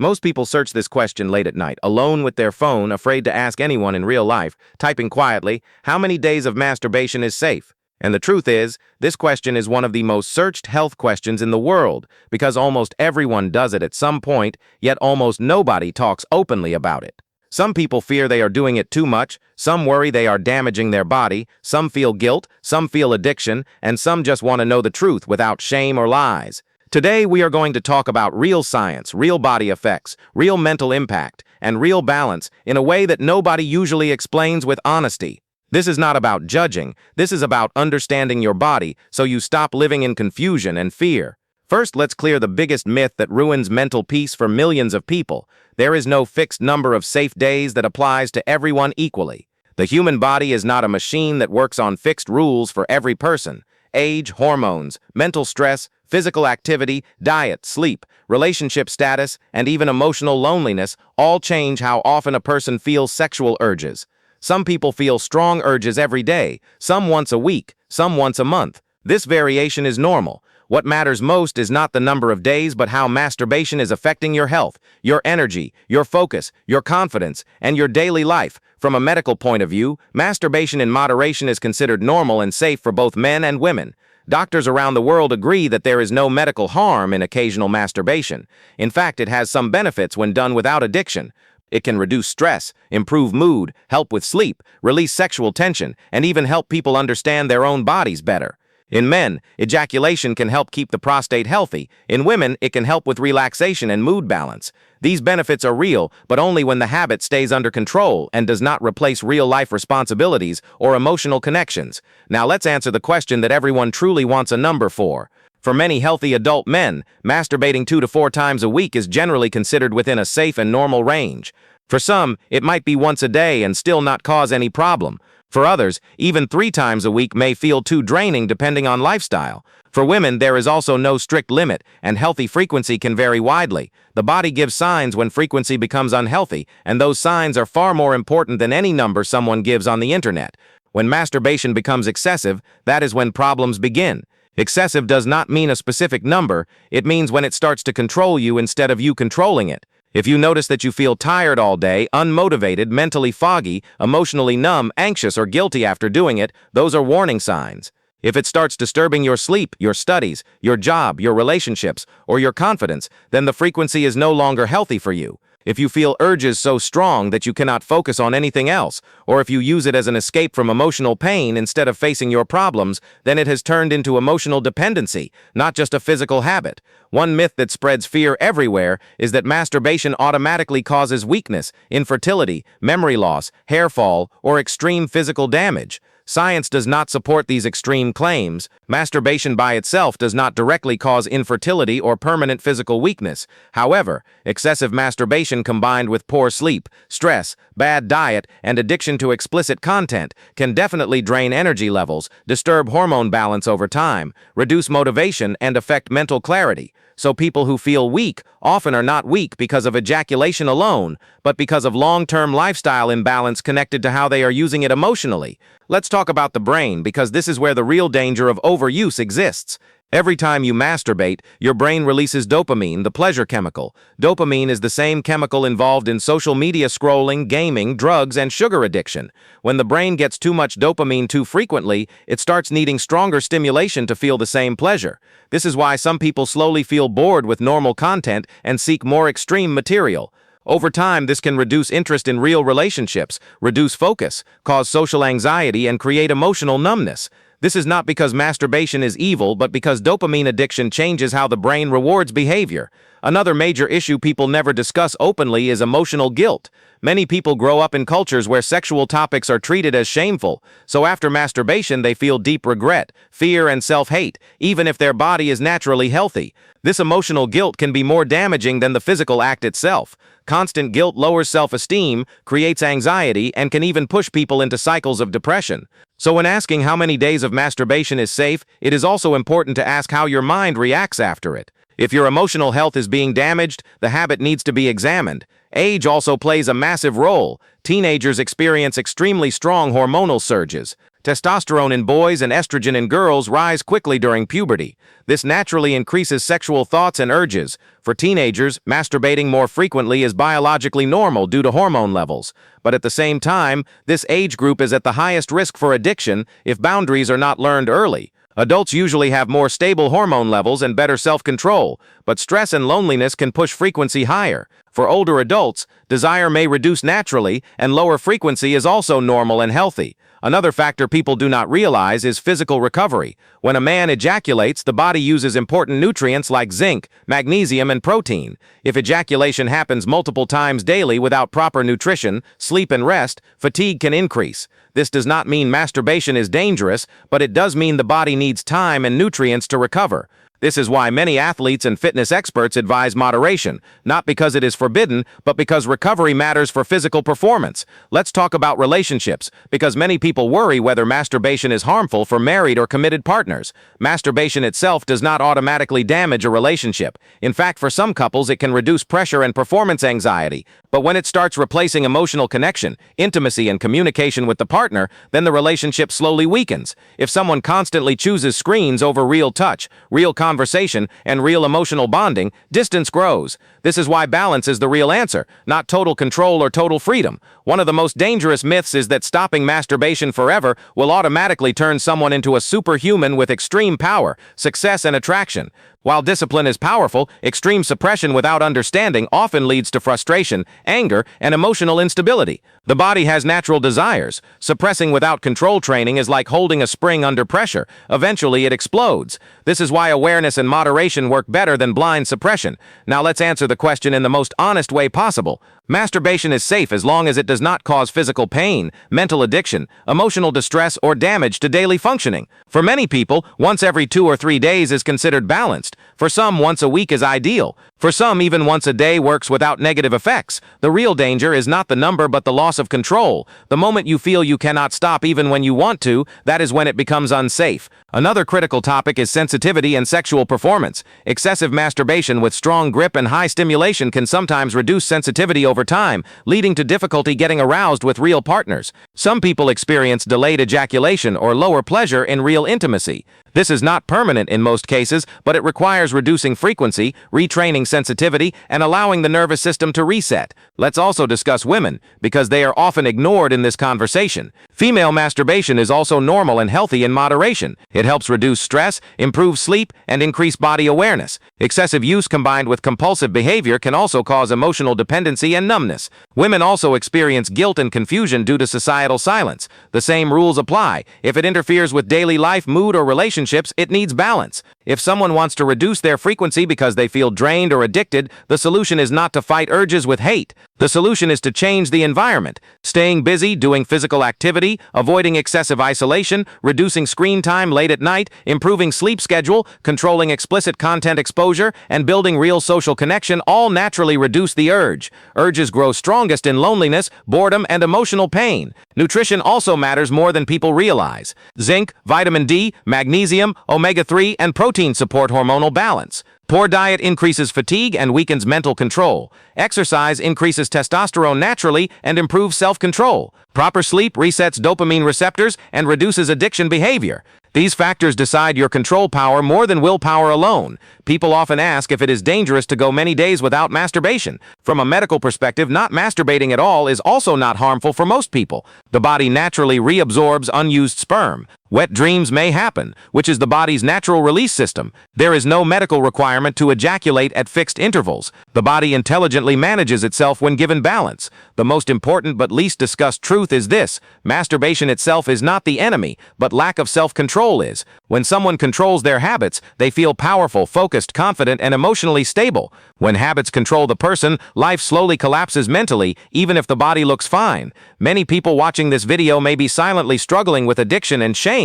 Most people search this question late at night, alone with their phone, afraid to ask anyone in real life, typing quietly, "How many days of masturbation is safe?" And the truth is, this question is one of the most searched health questions in the world, because almost everyone does it at some point, yet almost nobody talks openly about it. Some people fear they are doing it too much, some worry they are damaging their body, some feel guilt, some feel addiction, and some just want to know the truth without shame or lies. Today, we are going to talk about real science, real body effects, real mental impact, and real balance in a way that nobody usually explains with honesty. This is not about judging, this is about understanding your body so you stop living in confusion and fear. First, let's clear the biggest myth that ruins mental peace for millions of people. There is no fixed number of safe days that applies to everyone equally. The human body is not a machine that works on fixed rules for every person. Age, hormones, mental stress, physical activity, diet, sleep, relationship status, and even emotional loneliness all change how often a person feels sexual urges. Some people feel strong urges every day, some once a week, some once a month. This variation is normal. What matters most is not the number of days, but how masturbation is affecting your health, your energy, your focus, your confidence, and your daily life. From a medical point of view, masturbation in moderation is considered normal and safe for both men and women. Doctors around the world agree that there is no medical harm in occasional masturbation. In fact, it has some benefits when done without addiction. It can reduce stress, improve mood, help with sleep, release sexual tension, and even help people understand their own bodies better. In men, ejaculation can help keep the prostate healthy. In women, it can help with relaxation and mood balance. These benefits are real, but only when the habit stays under control and does not replace real-life responsibilities or emotional connections. Now let's answer the question that everyone truly wants a number for. For many healthy adult men, masturbating 2 to 4 times a week is generally considered within a safe and normal range. For some, it might be once a day and still not cause any problem. For others, even 3 times a week may feel too draining depending on lifestyle. For women, there is also no strict limit, and healthy frequency can vary widely. The body gives signs when frequency becomes unhealthy, and those signs are far more important than any number someone gives on the internet. When masturbation becomes excessive, that is when problems begin. Excessive does not mean a specific number, it means when it starts to control you instead of you controlling it. If you notice that you feel tired all day, unmotivated, mentally foggy, emotionally numb, anxious, or guilty after doing it, those are warning signs. If it starts disturbing your sleep, your studies, your job, your relationships, or your confidence, then the frequency is no longer healthy for you. If you feel urges so strong that you cannot focus on anything else, or if you use it as an escape from emotional pain instead of facing your problems, then it has turned into emotional dependency, not just a physical habit. One myth that spreads fear everywhere is that masturbation automatically causes weakness, infertility, memory loss, hair fall, or extreme physical damage. Science does not support these extreme claims. Masturbation by itself does not directly cause infertility or permanent physical weakness. However, excessive masturbation combined with poor sleep, stress, bad diet, and addiction to explicit content can definitely drain energy levels, disturb hormone balance over time, reduce motivation, and affect mental clarity. So people who feel weak often are not weak because of ejaculation alone, but because of long-term lifestyle imbalance connected to how they are using it emotionally. Let's talk about the brain, because this is where the real danger of overuse exists. Every time you masturbate, your brain releases dopamine, the pleasure chemical. Dopamine is the same chemical involved in social media scrolling, gaming, drugs, and sugar addiction. When the brain gets too much dopamine too frequently, it starts needing stronger stimulation to feel the same pleasure. This is why some people slowly feel bored with normal content and seek more extreme material. Over time, this can reduce interest in real relationships, reduce focus, cause social anxiety, and create emotional numbness. This is not because masturbation is evil, but because dopamine addiction changes how the brain rewards behavior. Another major issue people never discuss openly is emotional guilt. Many people grow up in cultures where sexual topics are treated as shameful, so after masturbation they feel deep regret, fear, and self-hate, even if their body is naturally healthy. This emotional guilt can be more damaging than the physical act itself. Constant guilt lowers self-esteem, creates anxiety, and can even push people into cycles of depression. So when asking how many days of masturbation is safe, it is also important to ask how your mind reacts after it. If your emotional health is being damaged, the habit needs to be examined. Age also plays a massive role. Teenagers experience extremely strong hormonal surges. Testosterone in boys and estrogen in girls rise quickly during puberty. This naturally increases sexual thoughts and urges. For teenagers, masturbating more frequently is biologically normal due to hormone levels. But at the same time, this age group is at the highest risk for addiction if boundaries are not learned early. Adults usually have more stable hormone levels and better self-control, but stress and loneliness can push frequency higher. For older adults, desire may reduce naturally, and lower frequency is also normal and healthy. Another factor people do not realize is physical recovery. When a man ejaculates, the body uses important nutrients like zinc, magnesium, and protein. If ejaculation happens multiple times daily without proper nutrition, sleep, and rest, fatigue can increase. This does not mean masturbation is dangerous, but it does mean the body needs time and nutrients to recover. This is why many athletes and fitness experts advise moderation, not because it is forbidden, but because recovery matters for physical performance. Let's talk about relationships, because many people worry whether masturbation is harmful for married or committed partners. Masturbation itself does not automatically damage a relationship. In fact, for some couples, it can reduce pressure and performance anxiety. But when it starts replacing emotional connection, intimacy, and communication with the partner, then the relationship slowly weakens. If someone constantly chooses screens over real touch, real conversation, and real emotional bonding, distance grows. This is why balance is the real answer, not total control or total freedom. One of the most dangerous myths is that stopping masturbation forever will automatically turn someone into a superhuman with extreme power, success, and attraction. While discipline is powerful, extreme suppression without understanding often leads to frustration, anger, and emotional instability. The body has natural desires. Suppressing without control training is like holding a spring under pressure. Eventually, it explodes. This is why awareness and moderation work better than blind suppression. Now let's answer the question in the most honest way possible. Masturbation is safe as long as it does not cause physical pain, mental addiction, emotional distress, or damage to daily functioning. For many people, once every 2 or 3 days is considered balanced. For some, once a week is ideal. For some, even once a day works without negative effects. The real danger is not the number but the loss of control. The moment you feel you cannot stop even when you want to, that is when it becomes unsafe. Another critical topic is sensitivity and sexual performance. Excessive masturbation with strong grip and high stimulation can sometimes reduce sensitivity over time, leading to difficulty getting aroused with real partners. Some people experience delayed ejaculation or lower pleasure in real intimacy. This is not permanent in most cases, but it requires reducing frequency, retraining sensitivity, and allowing the nervous system to reset. Let's also discuss women, because they are often ignored in this conversation. Female masturbation is also normal and healthy in moderation. It helps reduce stress, improve sleep, and increase body awareness. Excessive use combined with compulsive behavior can also cause emotional dependency and numbness. Women also experience guilt and confusion due to societal silence. The same rules apply. If it interferes with daily life, mood, or relationships, it needs balance. If someone wants to reduce their frequency because they feel drained or addicted, the solution is not to fight urges with hate. The solution is to change the environment. Staying busy, doing physical activity, avoiding excessive isolation, reducing screen time late at night, improving sleep schedule, controlling explicit content exposure, and building real social connection all naturally reduce the urge. Urges grow strongest in loneliness, boredom, and emotional pain. Nutrition also matters more than people realize. Zinc, vitamin D, magnesium, omega-3, and protein support hormonal balance. Poor diet increases fatigue and weakens mental control. Exercise increases testosterone naturally and improves self-control. Proper sleep resets dopamine receptors and reduces addiction behavior. These factors decide your control power more than willpower alone. People often ask if it is dangerous to go many days without masturbation. From a medical perspective, not masturbating at all is also not harmful for most people. The body naturally reabsorbs unused sperm. Wet dreams may happen, which is the body's natural release system. There is no medical requirement to ejaculate at fixed intervals. The body intelligently manages itself when given balance. The most important but least discussed truth is this: masturbation itself is not the enemy, but lack of self-control is. When someone controls their habits, they feel powerful, focused, confident, and emotionally stable. When habits control the person, life slowly collapses mentally, even if the body looks fine. Many people watching this video may be silently struggling with addiction and shame.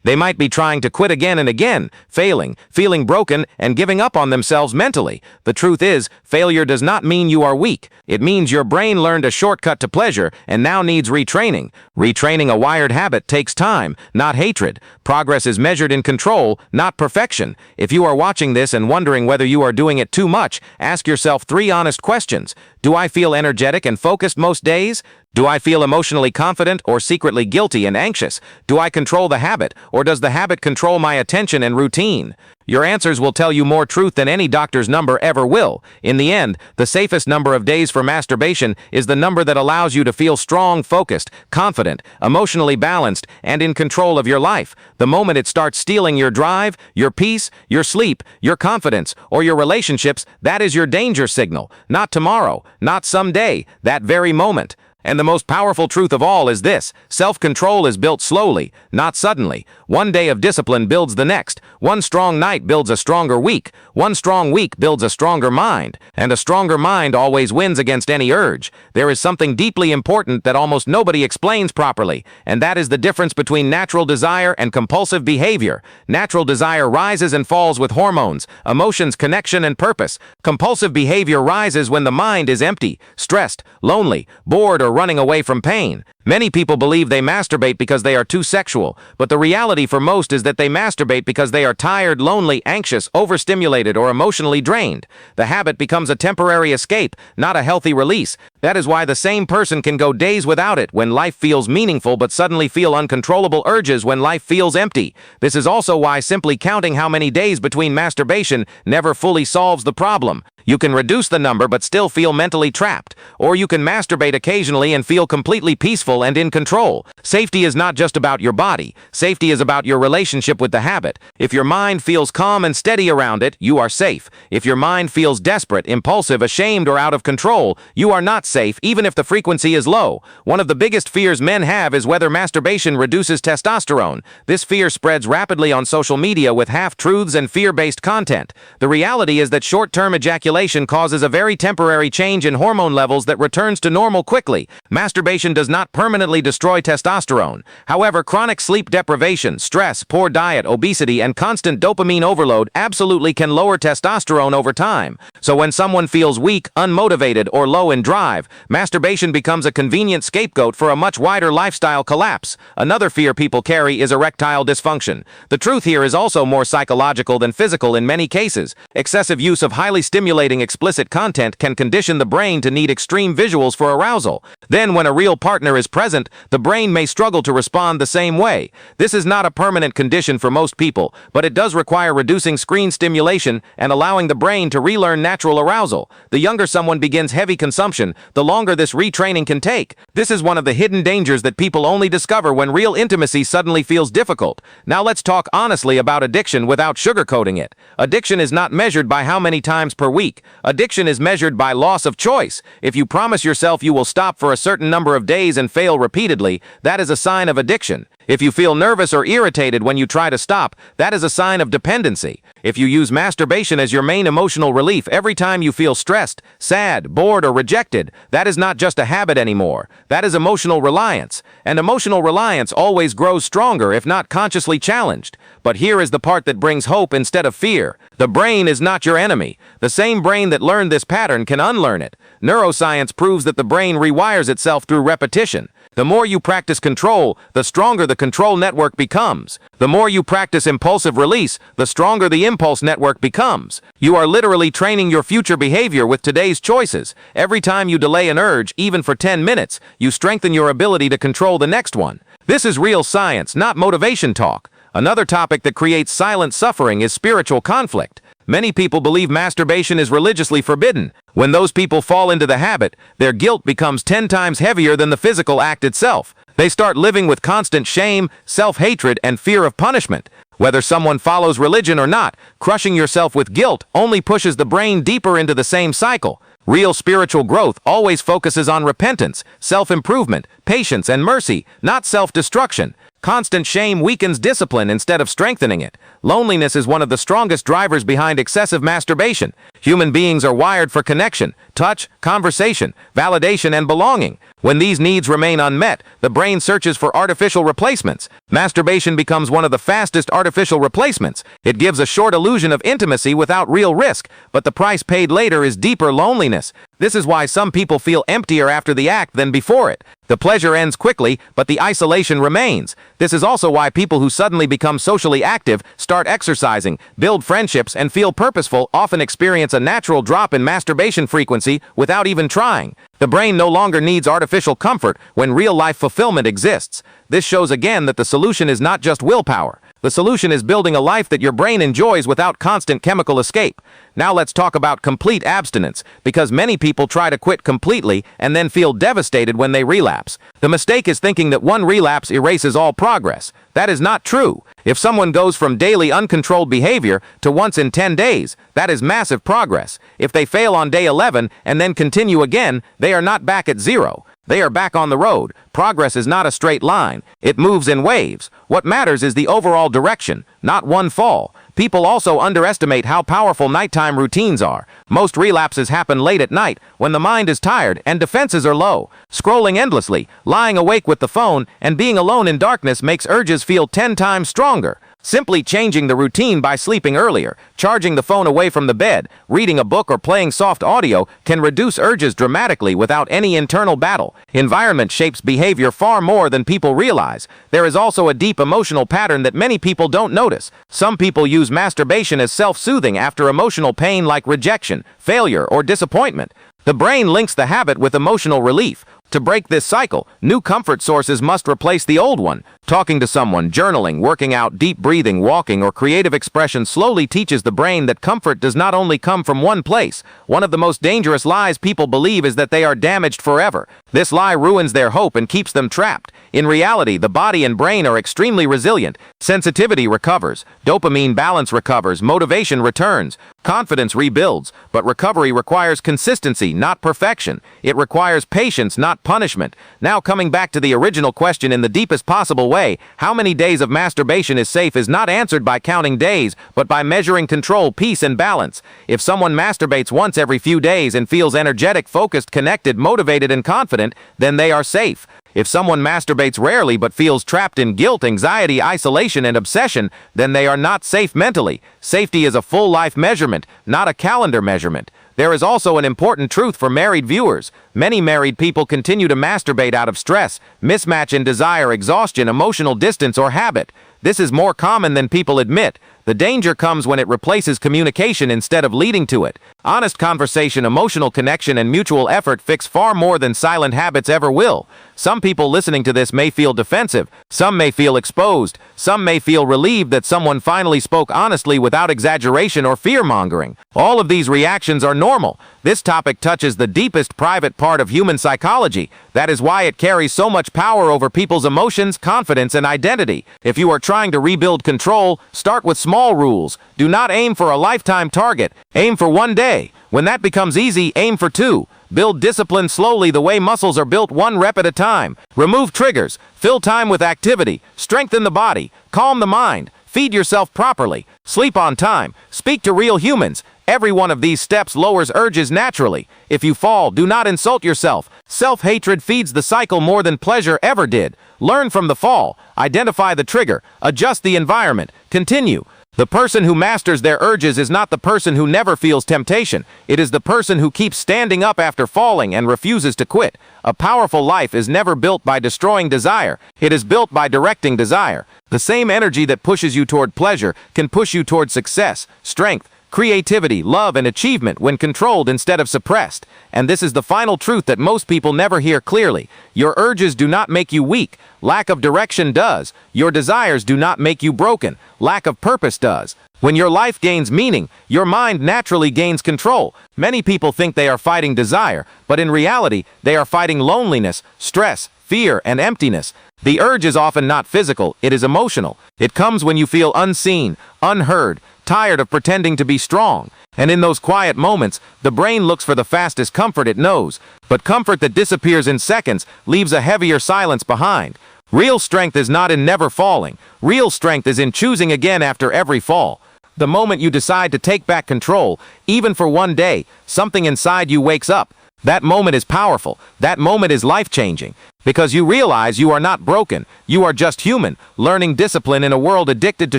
They might be trying to quit again and again, failing, feeling broken, and giving up on themselves mentally. The truth is, failure does not mean you are weak. It means your brain learned a shortcut to pleasure and now needs retraining. Retraining a wired habit takes time, not hatred. Progress is measured in control, not perfection. If you are watching this and wondering whether you are doing it too much, ask yourself 3 honest questions. Do I feel energetic and focused most days? Do I feel emotionally confident or secretly guilty and anxious? Do I control the habit, or does the habit control my attention and routine? Your answers will tell you more truth than any doctor's number ever will. In the end, the safest number of days for masturbation is the number that allows you to feel strong, focused, confident, emotionally balanced, and in control of your life. The moment it starts stealing your drive, your peace, your sleep, your confidence, or your relationships, that is your danger signal. Not tomorrow, not someday, that very moment. And the most powerful truth of all is this: self-control is built slowly, not suddenly. One day of discipline builds the next. One strong night builds a stronger week. One strong week builds a stronger mind. And a stronger mind always wins against any urge. There is something deeply important that almost nobody explains properly, and that is the difference between natural desire and compulsive behavior. Natural desire rises and falls with hormones, emotions, connection, and purpose. Compulsive behavior rises when the mind is empty, stressed, lonely, bored, or running away from pain. Many people believe they masturbate because they are too sexual, but the reality for most is that they masturbate because they are tired, lonely, anxious, overstimulated, or emotionally drained. The habit becomes a temporary escape, not a healthy release. That is why the same person can go days without it when life feels meaningful, but suddenly feel uncontrollable urges when life feels empty. This is also why simply counting how many days between masturbation never fully solves the problem. You can reduce the number but still feel mentally trapped, or you can masturbate occasionally and feel completely peaceful and in control. Safety is not just about your body. Safety is about your relationship with the habit. If your mind feels calm and steady around it, you are safe. If your mind feels desperate, impulsive, ashamed, or out of control, you are not safe, even if the frequency is low. One of the biggest fears men have is whether masturbation reduces testosterone. This fear spreads rapidly on social media with half-truths and fear-based content. The reality is that short-term ejaculation causes a very temporary change in hormone levels that returns to normal quickly. Masturbation does not permanently destroy testosterone. However, chronic sleep deprivation, stress, poor diet, obesity, and constant dopamine overload absolutely can lower testosterone over time. So when someone feels weak, unmotivated, or low in drive, masturbation becomes a convenient scapegoat for a much wider lifestyle collapse. Another fear people carry is erectile dysfunction. The truth here is also more psychological than physical in many cases. Excessive use of highly stimulating explicit content can condition the brain to need extreme visuals for arousal. Then, when a real partner is present, the brain may struggle to respond the same way. This is not a permanent condition for most people, but it does require reducing screen stimulation and allowing the brain to relearn natural arousal. The younger someone begins heavy consumption, the longer this retraining can take. This is one of the hidden dangers that people only discover when real intimacy suddenly feels difficult. Now let's talk honestly about addiction without sugarcoating it. Addiction is not measured by how many times per week. Addiction is measured by loss of choice. If you promise yourself you will stop for a certain number of days and fail repeatedly, that is a sign of addiction. If you feel nervous or irritated when you try to stop, that is a sign of dependency. If you use masturbation as your main emotional relief every time you feel stressed, sad, bored, or rejected, that is not just a habit anymore. That is emotional reliance. And emotional reliance always grows stronger if not consciously challenged. But here is the part that brings hope instead of fear. The brain is not your enemy. The same brain that learned this pattern can unlearn it. Neuroscience proves that the brain rewires itself through repetition. The more you practice control, the stronger the control network becomes. The more you practice impulsive release, the stronger the impulse network becomes. You are literally training your future behavior with today's choices. Every time you delay an urge, even for 10 minutes, you strengthen your ability to control the next one. This is real science, not motivation talk. Another topic that creates silent suffering is spiritual conflict. Many people believe masturbation is religiously forbidden. When those people fall into the habit, their guilt becomes 10 times heavier than the physical act itself. They start living with constant shame, self-hatred, and fear of punishment. Whether someone follows religion or not, crushing yourself with guilt only pushes the brain deeper into the same cycle. Real spiritual growth always focuses on repentance, self-improvement, patience, and mercy, not self-destruction. Constant shame weakens discipline instead of strengthening it. Loneliness is one of the strongest drivers behind excessive masturbation. Human beings are wired for connection, touch, conversation, validation, and belonging. When these needs remain unmet, the brain searches for artificial replacements. Masturbation becomes one of the fastest artificial replacements. It gives a short illusion of intimacy without real risk, but the price paid later is deeper loneliness. This is why some people feel emptier after the act than before it. The pleasure ends quickly, but the isolation remains. This is also why people who suddenly become socially active, start exercising, build friendships, and feel purposeful often experience starts a natural drop in masturbation frequency without even trying. The brain no longer needs artificial comfort when real-life fulfillment exists. This shows again that the solution is not just willpower. The solution is building a life that your brain enjoys without constant chemical escape. Now let's talk about complete abstinence, because many people try to quit completely and then feel devastated when they relapse. The mistake is thinking that one relapse erases all progress. That is not true. If someone goes from daily uncontrolled behavior to once in 10 days, that is massive progress. If they fail on day 11 and then continue again, they are not back at zero. They are back on the road. Progress is not a straight line. It moves in waves. What matters is the overall direction, not one fall. People also underestimate how powerful nighttime routines are. Most relapses happen late at night, when the mind is tired and defenses are low. Scrolling endlessly, lying awake with the phone, and being alone in darkness makes urges feel 10 times stronger. Simply changing the routine by sleeping earlier, charging the phone away from the bed, reading a book or playing soft audio can reduce urges dramatically without any internal battle. Environment shapes behavior far more than people realize. There is also a deep emotional pattern that many people don't notice. Some people use masturbation as self-soothing after emotional pain like rejection, failure, or disappointment. The brain links the habit with emotional relief. To break this cycle, new comfort sources must replace the old one. Talking to someone, journaling, working out, deep breathing, walking, or creative expression slowly teaches the brain that comfort does not only come from one place. One of the most dangerous lies people believe is that they are damaged forever. This lie ruins their hope and keeps them trapped. In reality, the body and brain are extremely resilient. Sensitivity recovers, dopamine balance recovers, motivation returns, confidence rebuilds, but recovery requires consistency, not perfection. It requires patience, not punishment. Now coming back to the original question in the deepest possible way, how many days of masturbation is safe is not answered by counting days, but by measuring control, peace, and balance. If someone masturbates once every few days and feels energetic, focused, connected, motivated, and confident, then they are safe. If someone masturbates rarely but feels trapped in guilt, anxiety, isolation, and obsession, then they are not safe mentally. Safety is a full life measurement, not a calendar measurement. There is also an important truth for married viewers. Many married people continue to masturbate out of stress, mismatch in desire, exhaustion, emotional distance, or habit. This is more common than people admit. The danger comes when it replaces communication instead of leading to it. Honest conversation, emotional connection, and mutual effort fix far more than silent habits ever will. Some people listening to this may feel defensive. Some may feel exposed. Some may feel relieved that someone finally spoke honestly without exaggeration or fear-mongering. All of these reactions are normal. This topic touches the deepest private part of human psychology. That is why it carries so much power over people's emotions, confidence, and identity. If you are trying to rebuild control, start with small rules. Do not aim for a lifetime target. Aim for one day. When that becomes easy, aim for 2. Build discipline slowly the way muscles are built, 1 rep at a time. Remove triggers. Fill time with activity. Strengthen the body. Calm the mind. Feed yourself properly. Sleep on time. Speak to real humans. Every one of these steps lowers urges naturally. If you fall, do not insult yourself. Self-hatred feeds the cycle more than pleasure ever did. Learn from the fall. Identify the trigger. Adjust the environment. Continue. The person who masters their urges is not the person who never feels temptation. It is the person who keeps standing up after falling and refuses to quit. A powerful life is never built by destroying desire. It is built by directing desire. The same energy that pushes you toward pleasure can push you toward success, strength, creativity, love, and achievement when controlled instead of suppressed. And this is the final truth that most people never hear clearly. Your urges do not make you weak. Lack of direction does. Your desires do not make you broken. Lack of purpose does. When your life gains meaning, your mind naturally gains control. Many people think they are fighting desire, but in reality, they are fighting loneliness, stress, fear, and emptiness. The urge is often not physical, it is emotional. It comes when you feel unseen, unheard, tired of pretending to be strong. And in those quiet moments, the brain looks for the fastest comfort it knows. But comfort that disappears in seconds leaves a heavier silence behind. Real strength is not in never falling. Real strength is in choosing again after every fall. The moment you decide to take back control, even for one day, something inside you wakes up. That moment is powerful. That moment is life-changing. Because you realize you are not broken. You are just human, learning discipline in a world addicted to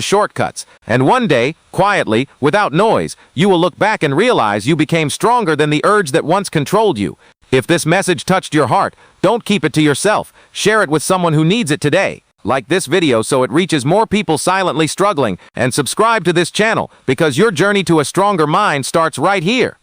shortcuts. And one day, quietly, without noise, you will look back and realize you became stronger than the urge that once controlled you. If this message touched your heart, don't keep it to yourself. Share it with someone who needs it today. Like this video so it reaches more people silently struggling, and subscribe to this channel because your journey to a stronger mind starts right here.